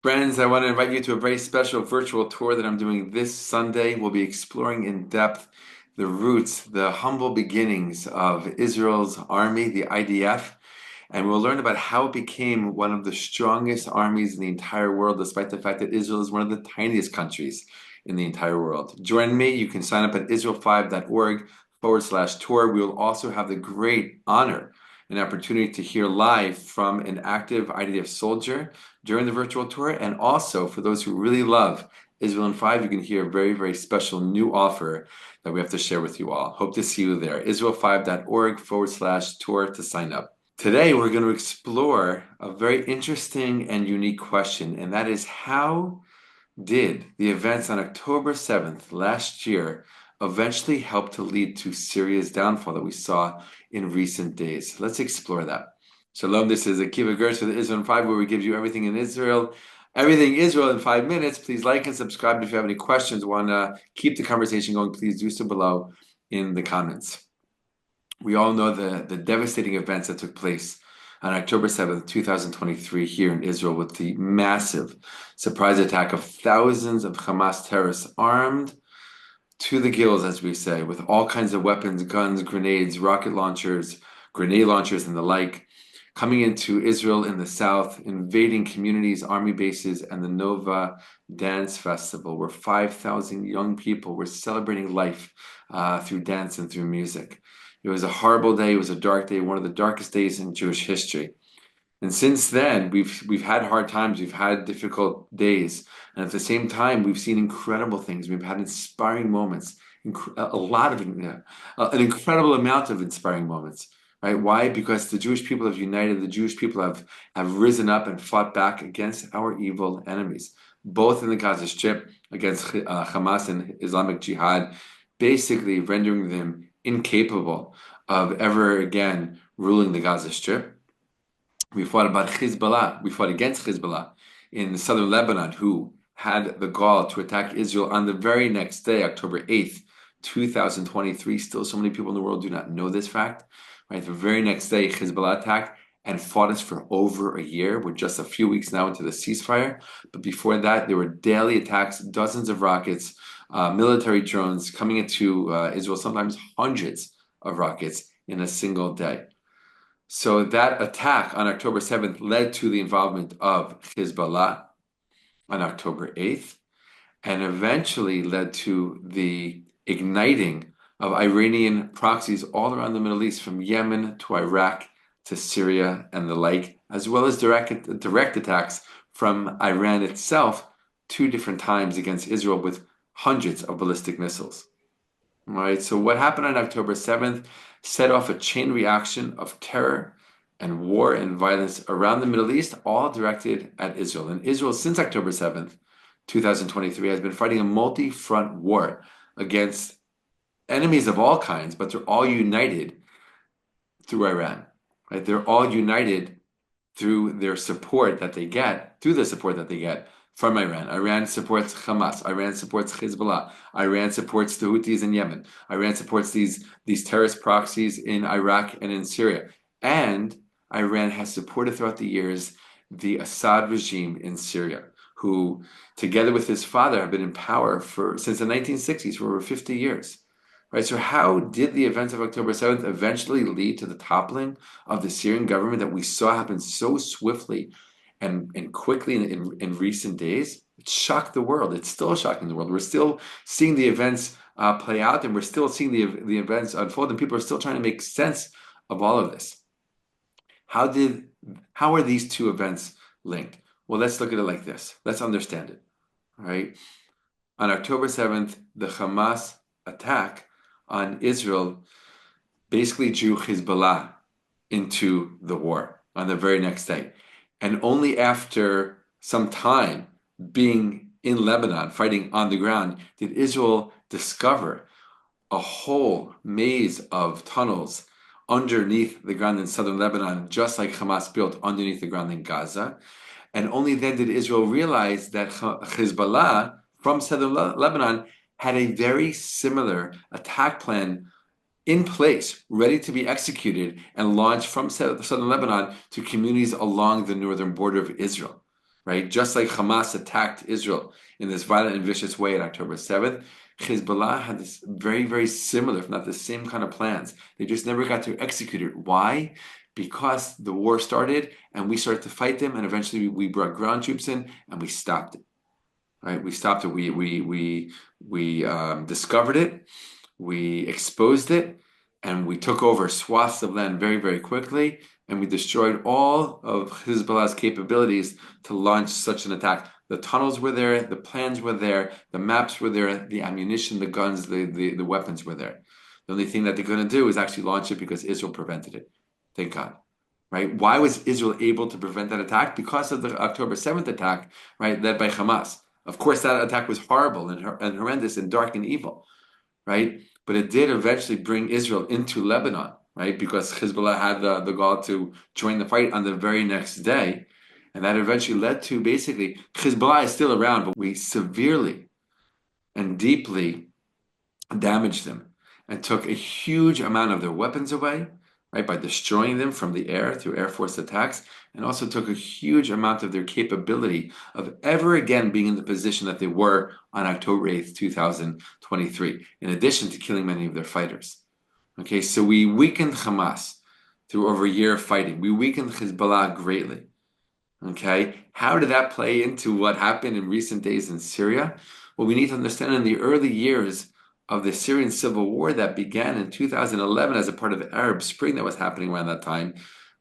Friends, I want to invite you to a very special virtual tour that I'm doing this Sunday. We'll be exploring in depth the roots, the humble beginnings of Israel's army, the IDF, and we'll learn about how it became one of the strongest armies in the entire world, despite the fact that Israel is one of the tiniest countries in the entire world. Join me. You can sign up at israel5.org/tour. We will also have the great honor and opportunity to hear live from an active IDF soldier during the virtual tour. And also, for those who really love Israel in 5, you can hear a very, very special new offer that we have to share with you all. Hope to see you there. Israel5.org/tour to sign up. Today, we're going to explore a very interesting and unique question, and that is how did the events on October 7th last year eventually help to lead to Syria's downfall that we saw in recent days? Let's explore that. Shalom, this is Akiva Gersh with Israel in 5, where we give you everything Israel in 5 minutes. Please like and subscribe. And if you have any questions, want to keep the conversation going, please do so below in the comments. We all know the devastating events that took place on October 7th, 2023, here in Israel, with the massive surprise attack of thousands of Hamas terrorists armed to the gills, as we say, with all kinds of weapons, guns, grenades, rocket launchers, grenade launchers, and the like, coming into Israel in the south, invading communities, army bases, and the Nova Dance Festival, where 5,000 young people were celebrating life through dance and through music. It was a horrible day. It was a dark day, one of the darkest days in Jewish history. And since then, we've had hard times, we've had difficult days, and at the same time, we've seen incredible things. We've had inspiring moments, a lot of an incredible amount of inspiring moments. Right? Why? Because the Jewish people have united. The Jewish people have risen up and fought back against our evil enemies, both in the Gaza Strip against Hamas and Islamic Jihad, basically rendering them incapable of ever again ruling the Gaza Strip. We fought against Hezbollah in southern Lebanon, who had the gall to attack Israel on the very next day, October 8th, 2023. Still, so many people in the world do not know this fact. Right, the very next day, Hezbollah attacked and fought us for over a year. We're just a few weeks now into the ceasefire. But before that, there were daily attacks, dozens of rockets, military drones coming into Israel, sometimes hundreds of rockets in a single day. So that attack on October 7th led to the involvement of Hezbollah on October 8th, and eventually led to the igniting of Iranian proxies all around the Middle East, from Yemen to Iraq to Syria and the like, as well as direct attacks from Iran itself 2 different times against Israel with hundreds of ballistic missiles. All right, so what happened on October 7th set off a chain reaction of terror and war and violence around the Middle East, all directed at Israel. And Israel, since October 7th, 2023, has been fighting a multi-front war against enemies of all kinds, but they're all united through Iran. Right? They're all united through their support that they get, from Iran. Iran supports Hamas. Iran supports Hezbollah. Iran supports the Houthis in Yemen. Iran supports these terrorist proxies in Iraq and in Syria. And Iran has supported throughout the years the Assad regime in Syria, who, together with his father, have been in power since the 1960s, for over 50 years. Right, so how did the events of October 7th eventually lead to the toppling of the Syrian government that we saw happen so swiftly and quickly in recent days? It shocked the world. It's still shocking the world. We're still seeing the events play out, and we're still seeing the events unfold, and people are still trying to make sense of all of this. How are these two events linked? Well, let's look at it like this. Let's understand it. All right. On October 7th, the Hamas attack on Israel basically drew Hezbollah into the war on the very next day. And only after some time being in Lebanon, fighting on the ground, did Israel discover a whole maze of tunnels underneath the ground in southern Lebanon, just like Hamas built underneath the ground in Gaza. And only then did Israel realize that Hezbollah from southern Lebanon had a very similar attack plan in place, ready to be executed and launched from southern Lebanon to communities along the northern border of Israel. right? Just like Hamas attacked Israel in this violent and vicious way on October 7th, Hezbollah had this very, very similar, if not the same kind of plans. They just never got to execute it. Why? Because the war started and we started to fight them, and eventually we brought ground troops in and we stopped it. Right? We stopped it. We discovered it, we exposed it, and we took over swaths of land very, very quickly, and we destroyed all of Hezbollah's capabilities to launch such an attack. The tunnels were there, the plans were there, the maps were there, the ammunition, the guns, the weapons were there. The only thing that they're going to do is actually launch it because Israel prevented it. Thank God. Right? Why was Israel able to prevent that attack? Because of the October 7th attack, right, led by Hamas. Of course, that attack was horrible and horrendous and dark and evil, right? But it did eventually bring Israel into Lebanon, right? Because Hezbollah had the gall to join the fight on the very next day. And that eventually led to basically Hezbollah is still around, but we severely and deeply damaged them and took a huge amount of their weapons away, right, by destroying them from the air through Air Force attacks, and also took a huge amount of their capability of ever again being in the position that they were on October 8th, 2023, in addition to killing many of their fighters. Okay, so we weakened Hamas through over a year of fighting. We weakened Hezbollah greatly. Okay, how did that play into what happened in recent days in Syria? Well, we need to understand in the early years of the Syrian civil war that began in 2011 as a part of the Arab Spring that was happening around that time,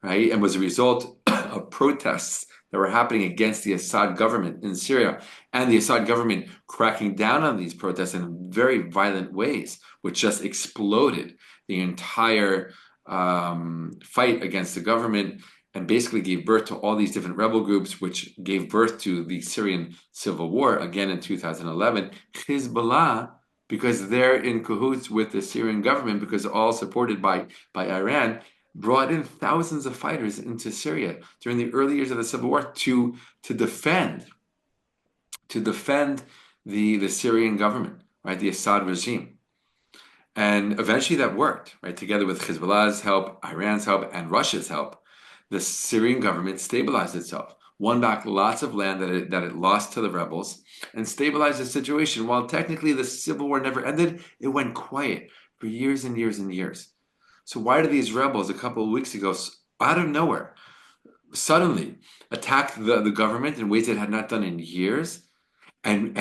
right? And was a result of protests that were happening against the Assad government in Syria, and the Assad government cracking down on these protests in very violent ways, which just exploded the entire fight against the government and basically gave birth to all these different rebel groups, which gave birth to the Syrian civil war again in 2011. Hezbollah, because they're in cahoots with the Syrian government, because all supported by Iran, brought in thousands of fighters into Syria during the early years of the civil war to defend the Syrian government, right, the Assad regime. And eventually that worked, right? Together with Hezbollah's help, Iran's help, and Russia's help, the Syrian government stabilized itself, won back lots of land that it lost to the rebels, and stabilized the situation. While technically the civil war never ended, it went quiet for years and years and years. So why did these rebels a couple of weeks ago, out of nowhere, suddenly attack the government in ways it had not done in years, and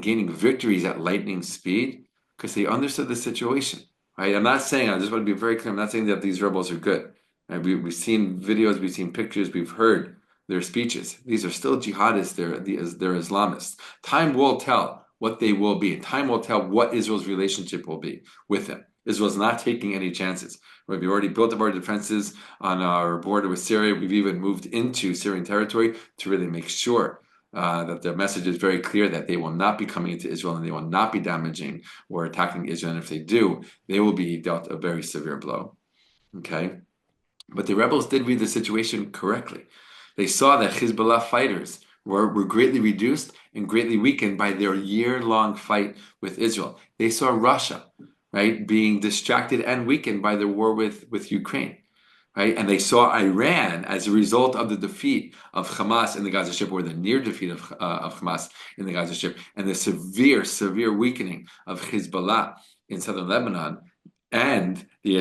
gaining victories at lightning speed? Because they understood the situation, right? I'm not saying, I just want to be very clear, I'm not saying that these rebels are good. Right? We've seen videos, we've seen pictures, we've heard their speeches. These are still jihadists, they're Islamists. Time will tell what they will be. Time will tell what Israel's relationship will be with them. Israel's not taking any chances. Right? We've already built up our defenses on our border with Syria. We've even moved into Syrian territory to really make sure that the message is very clear that they will not be coming into Israel and they will not be damaging or attacking Israel. And if they do, they will be dealt a very severe blow. Okay? But the rebels did read the situation correctly. They saw that Hezbollah fighters were greatly reduced and greatly weakened by their year-long fight with Israel. They saw Russia, right, being distracted and weakened by their war with Ukraine. Right? And they saw Iran as a result of the defeat of Hamas in the Gaza Strip, or the near defeat of Hamas in the Gaza Strip, and the severe, severe weakening of Hezbollah in southern Lebanon, and the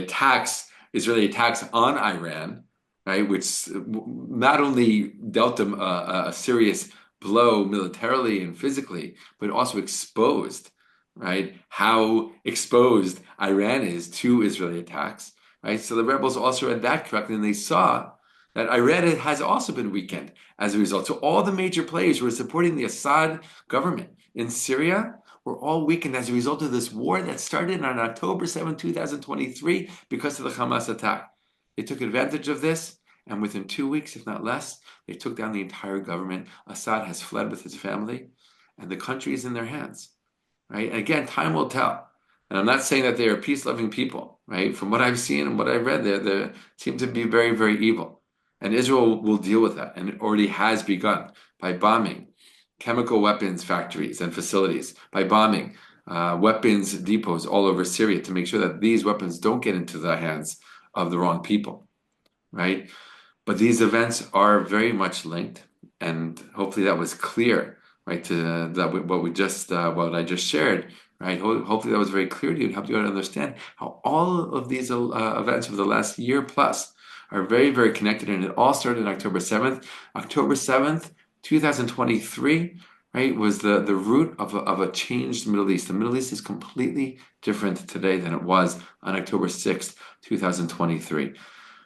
Israeli attacks on Iran, right, which not only dealt them a serious blow militarily and physically, but also exposed, right, how exposed Iran is to Israeli attacks. Right? So the rebels also read that correctly, and they saw that Iran has also been weakened as a result. So all the major players who were supporting the Assad government in Syria were all weakened as a result of this war that started on October 7, 2023, because of the Hamas attack. They took advantage of this, and within 2 weeks, if not less, they took down the entire government. Assad has fled with his family, and the country is in their hands. Right? And again, time will tell. And I'm not saying that they are peace-loving people, right? From what I've seen and what I've read, they seem to be very, very evil. And Israel will deal with that, and it already has begun by bombing chemical weapons factories and facilities, by bombing weapons depots all over Syria to make sure that these weapons don't get into the hands of the wrong people, right? But these events are very much linked. And hopefully that was clear, right? To that what I just shared, right? Hopefully that was very clear to you and helped you to understand how all of these events over the last year plus are very, very connected. And it all started on October 7th. October 7th, 2023, right, was the root of a changed Middle East. The Middle East is completely different today than it was on October 6th, 2023.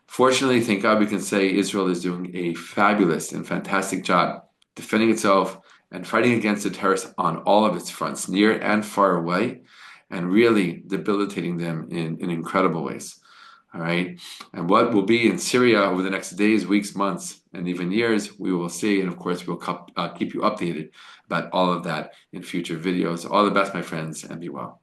Fortunately, thank God we can say Israel is doing a fabulous and fantastic job defending itself and fighting against the terrorists on all of its fronts, near and far away, and really debilitating them in incredible ways. All right. And what will be in Syria over the next days, weeks, months, and even years, we will see. And of course, we'll keep you updated about all of that in future videos. All the best, my friends, and be well.